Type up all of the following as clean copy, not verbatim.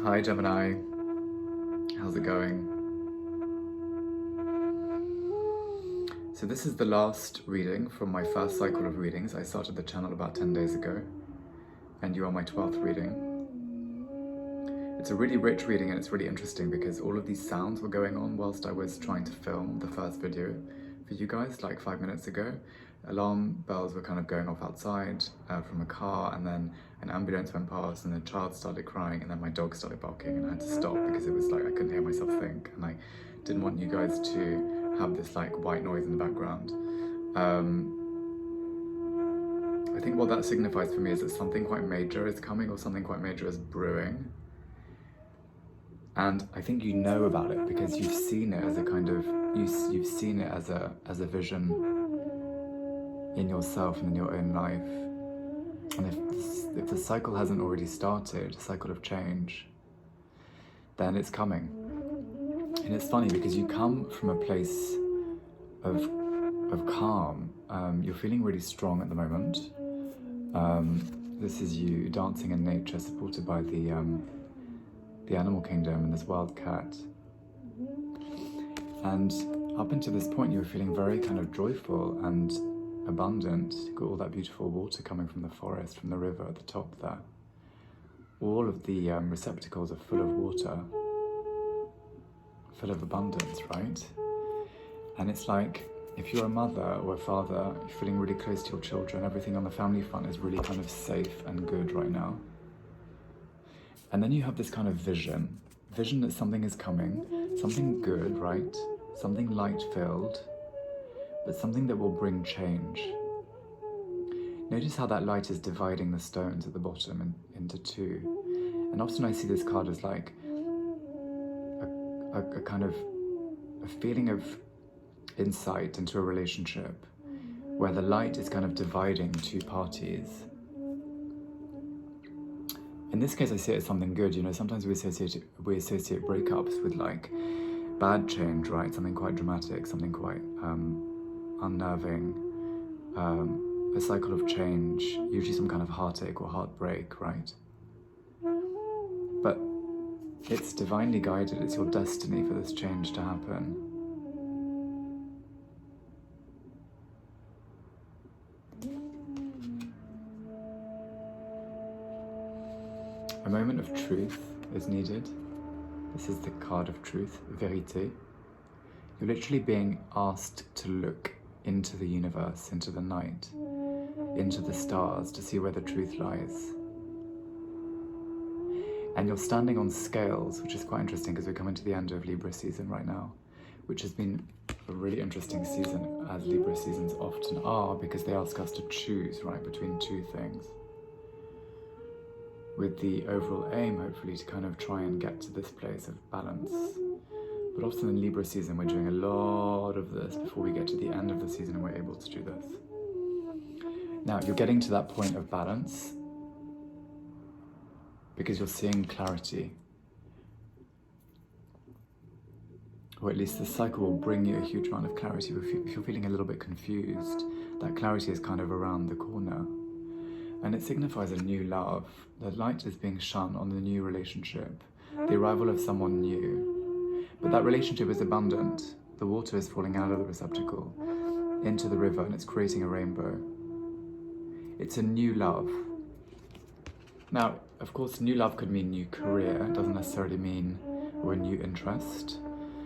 Hi Gemini, how's it going? So this is the last reading from my first cycle of readings. I started the channel about 10 days ago, and you are my 12th reading. It's a really rich reading and it's really interesting because all of these sounds were going on whilst I was trying to film the first video for you guys like 5 minutes ago. Alarm bells were kind of going off outside from a car, and then an ambulance went past, and the child started crying, and then my dog started barking, and I had to stop because it was like I couldn't hear myself think, and I didn't want you guys to have this like white noise in the background. I think what that signifies for me is that something quite major is coming, or something quite major is brewing. And I think you know about it because you've seen it as a kind of, you've seen it as a vision in yourself and in your own life. And if the cycle hasn't already started, a cycle of change, then it's coming. And it's funny because you come from a place of calm. You're feeling really strong at the moment. This is you dancing in nature, supported by the animal kingdom and this wild cat. And up until this point, you were feeling very kind of joyful and abundant. You've got all that beautiful water coming from the forest, from the river at the top there. All of the receptacles are full of water, full of abundance, right? And it's like, if you're a mother or a father, you're feeling really close to your children, everything on the family front is really kind of safe and good right now. And then you have this kind of vision that something is coming, something good, right? Something light-filled, but something that will bring change. Notice how that light is dividing the stones at the bottom into two. And often I see this card as like a kind of a feeling of insight into a relationship where the light is kind of dividing two parties. In this case, I see it as something good. You know, sometimes we associate breakups with like bad change, right? Something quite dramatic, something quite unnerving, a cycle of change, usually some kind of heartache or heartbreak, right? But it's divinely guided. It's your destiny for this change to happen. A moment of truth is needed. This is the card of truth, vérité. You're literally being asked to look into the universe, into the night, into the stars to see where the truth lies. And you're standing on scales, which is quite interesting because we're coming to the end of Libra season right now, which has been a really interesting season, as Libra seasons often are, because they ask us to choose, right, between two things, with the overall aim, hopefully, to kind of try and get to this place of balance. But often in Libra season, we're doing a lot of this before we get to the end of the season and we're able to do this. Now, you're getting to that point of balance because you're seeing clarity. Or at least the cycle will bring you a huge amount of clarity. If you're feeling a little bit confused, that clarity is kind of around the corner. And it signifies a new love. The light is being shone on the new relationship, the arrival of someone new. But that relationship is abundant. The water is falling out of the receptacle into the river and it's creating a rainbow. It's a new love. Now, of course, new love could mean new career. It doesn't necessarily mean, or a new interest.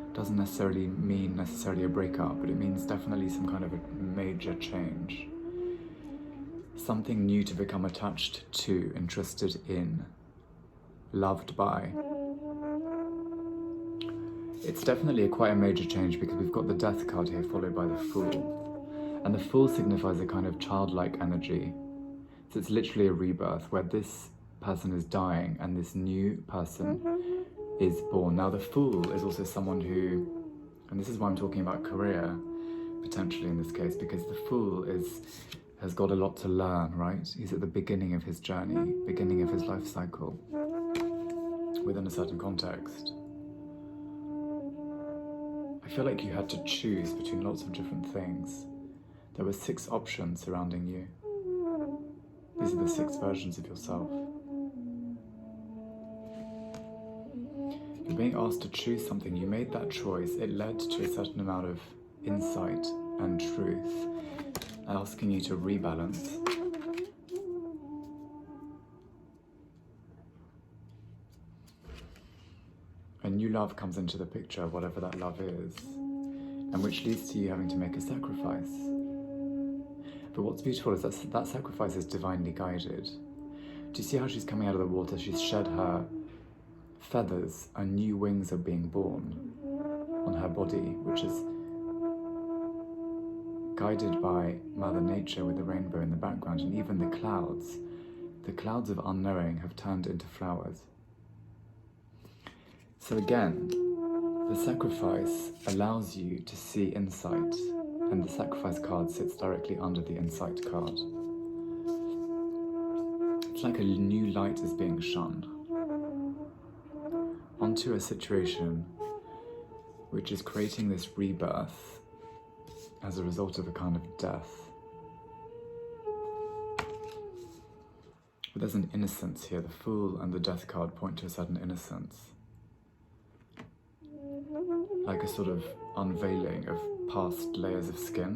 It doesn't necessarily mean a breakup, but it means definitely some kind of a major change. Something new to become attached to, interested in, loved by. It's definitely quite a major change because we've got the Death card here followed by the Fool. And the Fool signifies a kind of childlike energy. So it's literally a rebirth where this person is dying and this new person is born. Now the Fool is also someone who, and this is why I'm talking about career, potentially in this case, because the Fool has got a lot to learn, right? He's at the beginning of his journey, beginning of his life cycle, within a certain context. I feel like you had to choose between lots of different things. There were 6 options surrounding you. These are the 6 versions of yourself. You're being asked to choose something. You made that choice. It led to a certain amount of insight and truth, asking you to rebalance. A new love comes into the picture, whatever that love is, and which leads to you having to make a sacrifice. But what's beautiful is that that sacrifice is divinely guided. Do you see how she's coming out of the water? She's shed her feathers and new wings are being born on her body, which is guided by Mother Nature with the rainbow in the background, and even the clouds of unknowing have turned into flowers. So again, the sacrifice allows you to see insight, and the sacrifice card sits directly under the insight card. It's like a new light is being shone onto a situation which is creating this rebirth as a result of a kind of death. But there's an innocence here. The Fool and the Death card point to a certain innocence, like a sort of unveiling of past layers of skin,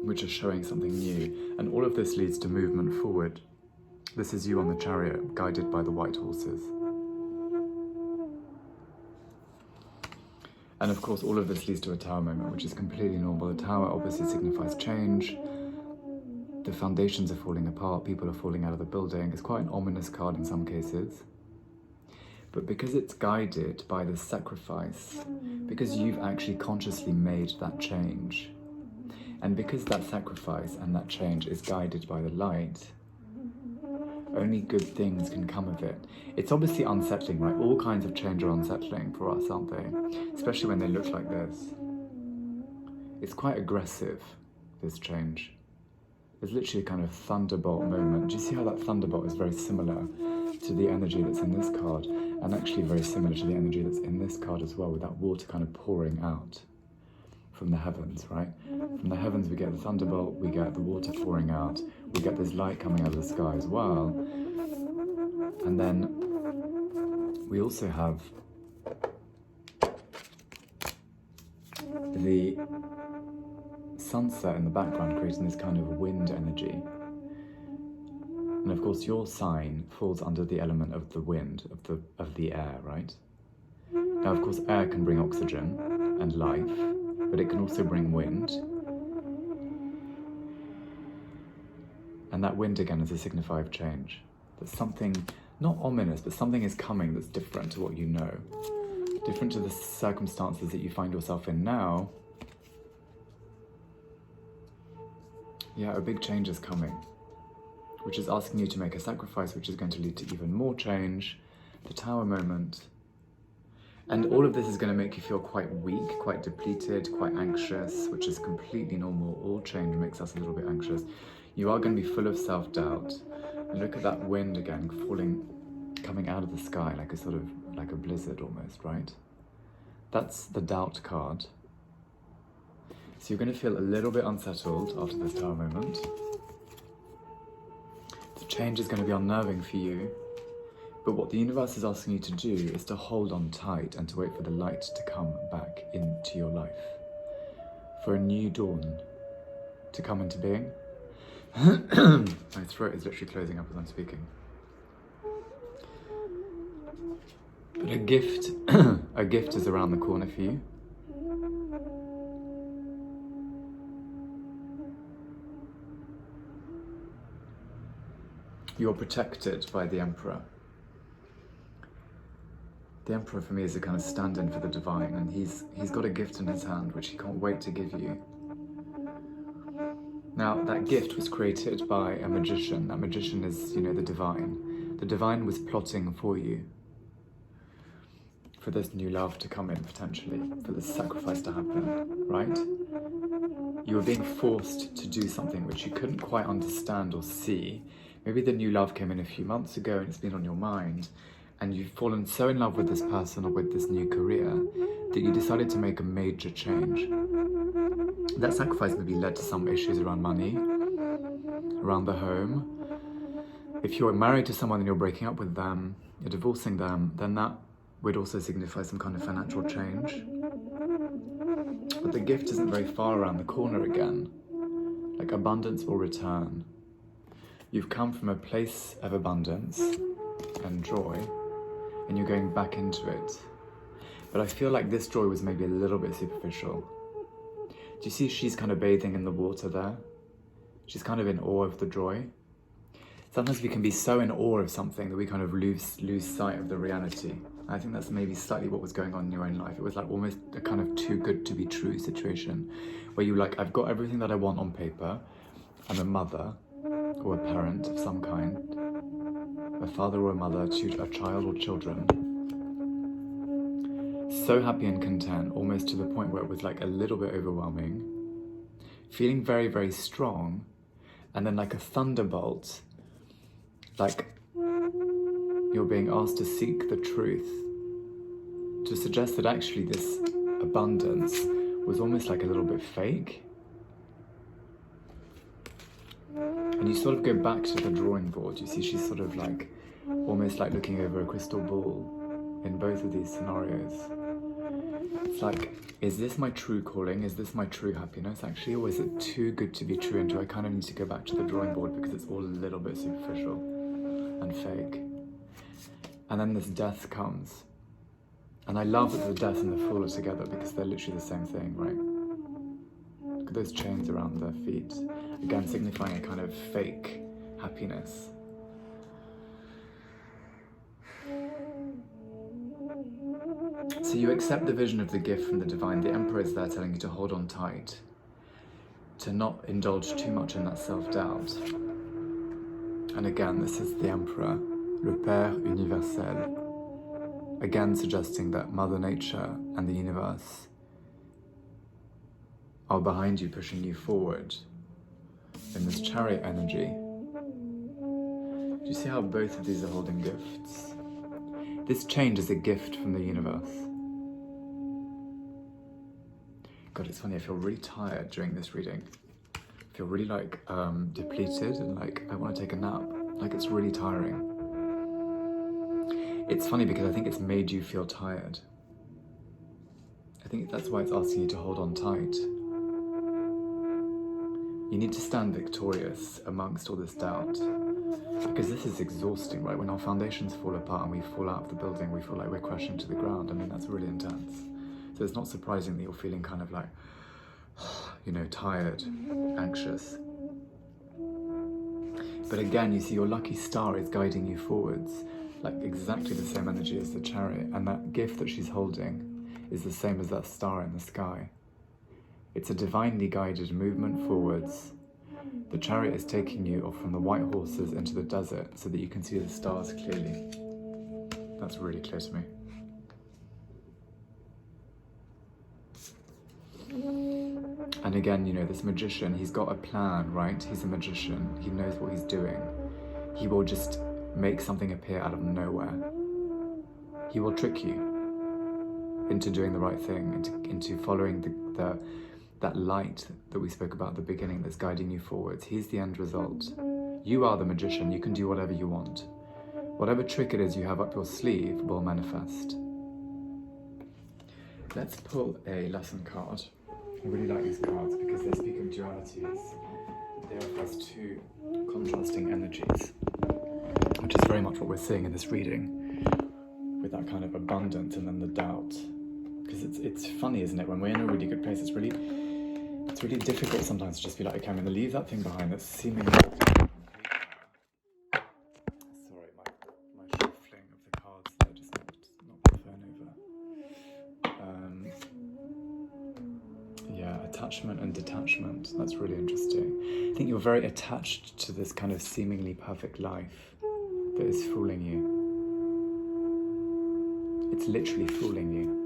which are showing something new. And all of this leads to movement forward. This is you on the chariot, guided by the white horses. And of course, all of this leads to a tower moment, which is completely normal. The tower obviously signifies change. The foundations are falling apart, people are falling out of the building. It's quite an ominous card in some cases. But because it's guided by the sacrifice, because you've actually consciously made that change, and because that sacrifice and that change is guided by the light, only good things can come of it. It's obviously unsettling, right? All kinds of change are unsettling for us, aren't they? Especially when they look like this. It's quite aggressive, this change. There's literally a kind of thunderbolt moment. Do you see how that thunderbolt is very similar to the energy that's in this card, and actually very similar to the energy that's in this card as well, with that water kind of pouring out from the heavens, right? From the heavens we get the thunderbolt, we get the water pouring out, we get this light coming out of the sky as well. And then we also have the sunset in the background creating this kind of wind energy. And of course your sign falls under the element of the wind, of the air, right? Now of course air can bring oxygen and life, but it can also bring wind. And that wind again is a signifier of change. That something, not ominous, but something is coming that's different to what you know. Different to the circumstances that you find yourself in now. Yeah, a big change is coming, which is asking you to make a sacrifice, which is going to lead to even more change. The tower moment. And all of this is going to make you feel quite weak, quite depleted, quite anxious, which is completely normal. All change makes us a little bit anxious. You are going to be full of self-doubt. And look at that wind again, coming out of the sky like a blizzard almost, right? That's the doubt card. So you're going to feel a little bit unsettled after this tower moment. The change is going to be unnerving for you. But what the universe is asking you to do is to hold on tight and to wait for the light to come back into your life. For a new dawn to come into being. My throat is literally closing up as I'm speaking. But a gift is around the corner for you. You're protected by the Emperor. The Emperor for me is a kind of stand-in for the divine, and he's got a gift in his hand which he can't wait to give you. Now, that gift was created by a magician. That magician is, the divine. The divine was plotting for you, for this new love to come in, potentially, for this sacrifice to happen, right? You were being forced to do something which you couldn't quite understand or see. Maybe the new love came in a few months ago and it's been on your mind, and you've fallen so in love with this person or with this new career that you decided to make a major change. That sacrifice maybe led to some issues around money, around the home. If you're married to someone and you're breaking up with them, you're divorcing them, then that would also signify some kind of financial change. But the gift isn't very far around the corner again. Like abundance will return. You've come from a place of abundance and joy, and you're going back into it. But I feel like this joy was maybe a little bit superficial. Do you see she's kind of bathing in the water there? She's kind of in awe of the joy. Sometimes we can be so in awe of something that we kind of lose sight of the reality. I think that's maybe slightly what was going on in your own life. It was like almost a kind of too good to be true situation where you're like, I've got everything that I want on paper. I'm a mother or a parent of some kind, a father or a mother to a child or children. So happy and content, almost to the point where it was like a little bit overwhelming. Feeling very, very strong. And then like a thunderbolt, like you're being asked to seek the truth, to suggest that actually this abundance was almost like a little bit fake. And you sort of go back to the drawing board. You see she's sort of like, almost like looking over a crystal ball in both of these scenarios. It's like, is this my true calling? Is this my true happiness actually? Or is it too good to be true? And do I kind of need to go back to the drawing board because it's all a little bit superficial and fake? And then this death comes. And I love that the death and the fool are together because they're literally the same thing, right? Look at those chains around their feet. Again, signifying a kind of fake happiness. So you accept the vision of the gift from the divine. The Emperor is there telling you to hold on tight, to not indulge too much in that self-doubt. And again, this is the Emperor, le Père universel. Again, suggesting that Mother Nature and the universe are behind you, pushing you forward in this chariot energy. Do you see how both of these are holding gifts? This change is a gift from the universe. God, it's funny, I feel really tired during this reading. I feel really like depleted and like I want to take a nap. Like it's really tiring. It's funny because I think it's made you feel tired. I think that's why it's asking you to hold on tight. You need to stand victorious amongst all this doubt. Because this is exhausting, right? When our foundations fall apart and we fall out of the building, we feel like we're crashing to the ground. I mean, that's really intense. So it's not surprising that you're feeling kind of like, you know, tired, anxious. But again, you see your lucky star is guiding you forwards, like exactly the same energy as the chariot. And that gift that she's holding is the same as that star in the sky. It's a divinely guided movement forwards. The chariot is taking you off from the white horses into the desert so that you can see the stars clearly. That's really clear to me. And again, you know, this magician, he's got a plan, right? He's a magician. He knows what he's doing. He will just make something appear out of nowhere. He will trick you into doing the right thing, into following that light that we spoke about at the beginning that's guiding you forwards. He's the end result. You are the magician. You can do whatever you want. Whatever trick it is you have up your sleeve will manifest. Let's pull a lesson card. I really like these cards because they speak of dualities. They offer us two contrasting energies, which is very much what we're seeing in this reading, with that kind of abundance and then the doubt. Because it's funny, isn't it? When we're in a really good place, it's really difficult sometimes to just be like, okay, I'm going to leave that thing behind that's seemingly... Sorry, my shuffling of the cards there just knocked the phone over. Yeah, attachment and detachment. That's really interesting. I think you're very attached to this kind of seemingly perfect life that is fooling you. It's literally fooling you.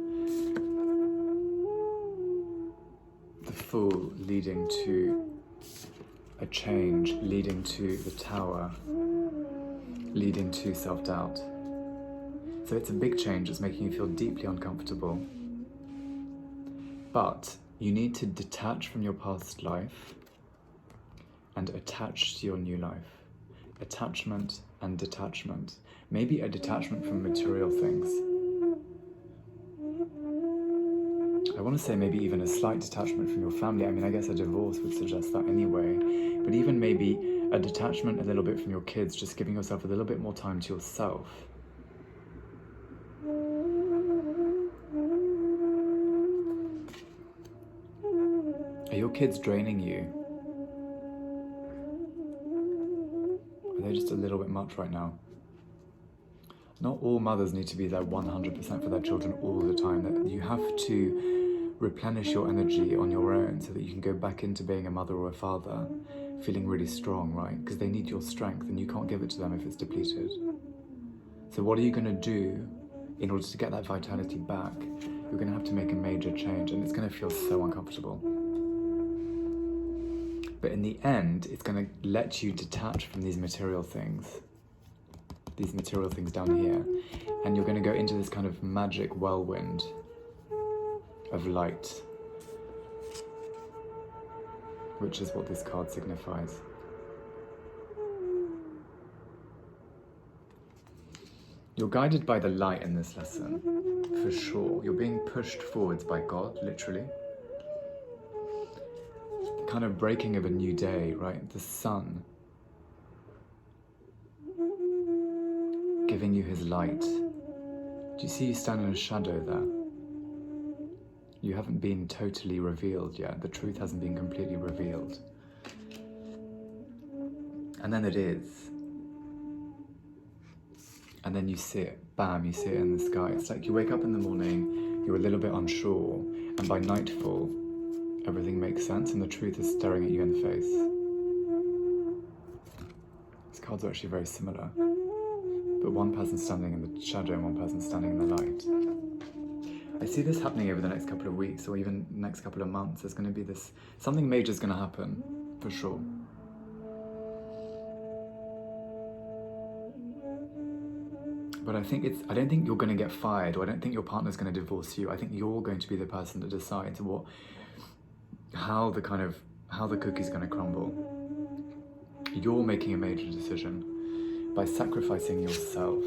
The fool leading to a change, leading to the tower, leading to self-doubt. So it's a big change that's making you feel deeply uncomfortable. But you need to detach from your past life and attach to your new life. Attachment and detachment. Maybe a detachment from material things. I want to say maybe even a slight detachment from your family. I mean, I guess a divorce would suggest that anyway. But even maybe a detachment a little bit from your kids, just giving yourself a little bit more time to yourself. Are your kids draining you? Are they just a little bit much right now? Not all mothers need to be there 100% for their children all the time. That you have to replenish your energy on your own so that you can go back into being a mother or a father feeling really strong, right? Because they need your strength and you can't give it to them if it's depleted. So what are you going to do in order to get that vitality back? You're going to have to make a major change, and it's going to feel so uncomfortable. But in the end, it's going to let you detach from these material things down here, and you're going to go into this kind of magic whirlwind of light, which is what this card signifies. You're guided by the light in this lesson, for sure. You're being pushed forwards by God, literally. The kind of breaking of a new day, right? The sun giving you his light. Do you see you stand in a shadow there? You haven't been totally revealed yet. The truth hasn't been completely revealed. And then it is. And then you see it, bam, you see it in the sky. It's like you wake up in the morning, you're a little bit unsure, and by nightfall, everything makes sense and the truth is staring at you in the face. These cards are actually very similar, but one person standing in the shadow and one person standing in the light. I see this happening over the next couple of weeks or even next couple of months. There's going to be this, something major is going to happen, for sure. But I don't think you're going to get fired, or I don't think your partner's going to divorce you. I think you're going to be the person that decides how the cookie's going to crumble. You're making a major decision by sacrificing yourself.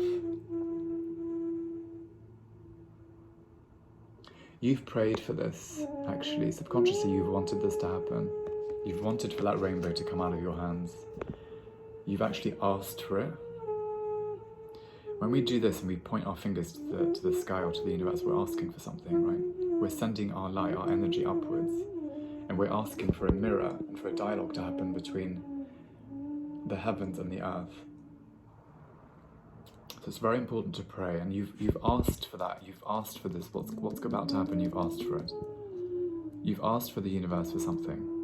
You've prayed for this, actually. Subconsciously, you've wanted this to happen. You've wanted for that rainbow to come out of your hands. You've actually asked for it. When we do this and we point our fingers to the sky or to the universe, we're asking for something, right? We're sending our light, our energy upwards. And we're asking for a mirror and for a dialogue to happen between the heavens and the earth. So it's very important to pray, and you've asked for that. You've asked for this. What's about to happen? You've asked for it. You've asked for the universe for something.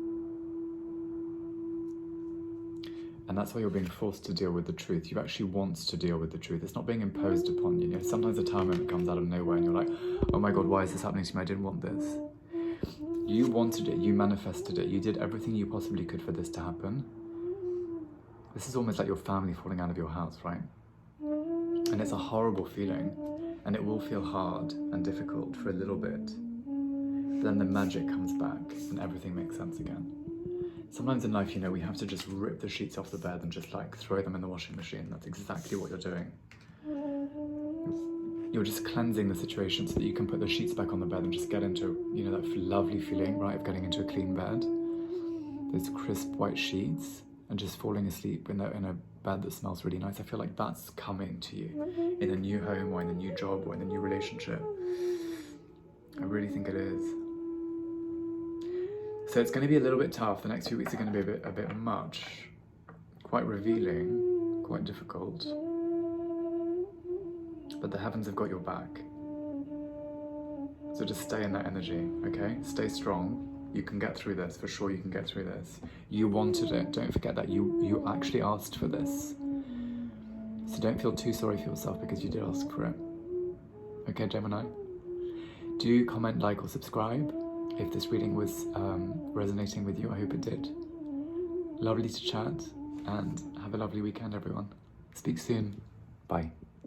And that's why you're being forced to deal with the truth. You actually want to deal with the truth. It's not being imposed upon you. Sometimes a time moment comes out of nowhere and you're like, oh my God, why is this happening to me? I didn't want this. You wanted it, you manifested it, you did everything you possibly could for this to happen. This is almost like your family falling out of your house, right? And it's a horrible feeling, and it will feel hard and difficult for a little bit. But then the magic comes back and everything makes sense again. Sometimes in life, we have to just rip the sheets off the bed and just throw them in the washing machine. That's exactly what you're doing. You're just cleansing the situation so that you can put the sheets back on the bed and just get into, that lovely feeling, right, of getting into a clean bed. Those crisp white sheets and just falling asleep in a bed that smells really nice. I feel like that's coming to you in a new home or in a new job or in a new relationship. I really think it is. So it's going to be a little bit tough. The next few weeks are going to be a bit much, quite revealing, quite difficult. But the heavens have got your back. So just stay in that energy, okay? Stay strong. You can get through this, for sure you can get through this. You wanted it, don't forget that. You actually asked for this. So don't feel too sorry for yourself because you did ask for it. Okay, Gemini? Do comment, like, or subscribe if this reading was resonating with you. I hope it did. Lovely to chat, and have a lovely weekend, everyone. Speak soon. Bye.